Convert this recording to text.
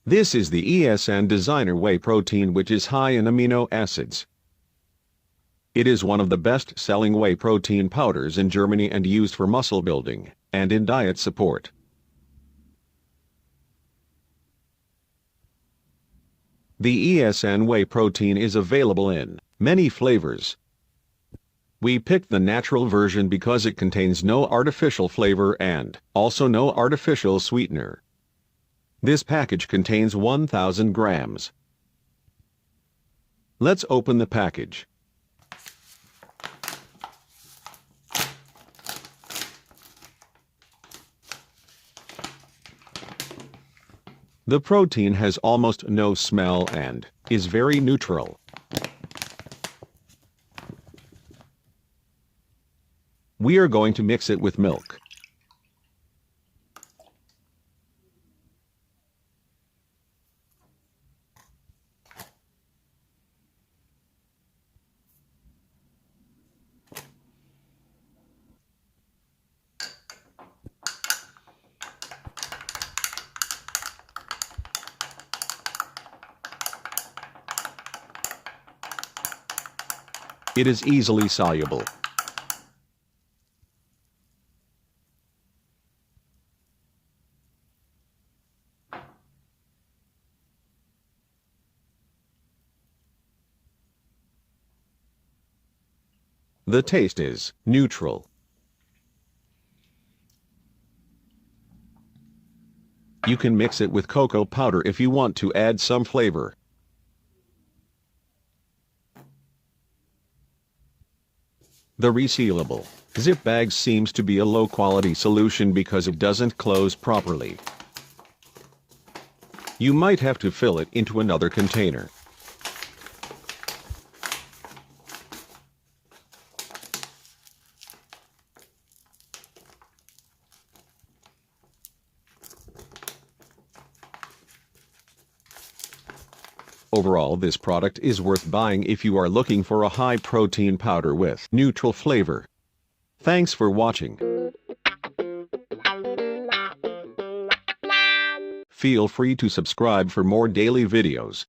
This is the ESN Designer Whey Protein, which is high in amino acids. It is one of the best-selling whey protein powders in Germany and used for muscle building and in diet support. The ESN Whey Protein is available in many flavors. We picked the natural version because it contains no artificial flavor and also no artificial sweetener. This package contains 1,000 grams. Let's open the package. The protein has almost no smell and is very neutral. We are going to mix it with milk. It is easily soluble. The taste is neutral. You can mix it with cocoa powder if you want to add some flavor. The resealable zip bag seems to be a low-quality solution because it doesn't close properly. You might have to fill it into another container. Overall, this product is worth buying if you are looking for a high-protein powder with neutral flavor. Thanks for watching. Feel free to subscribe for more daily videos.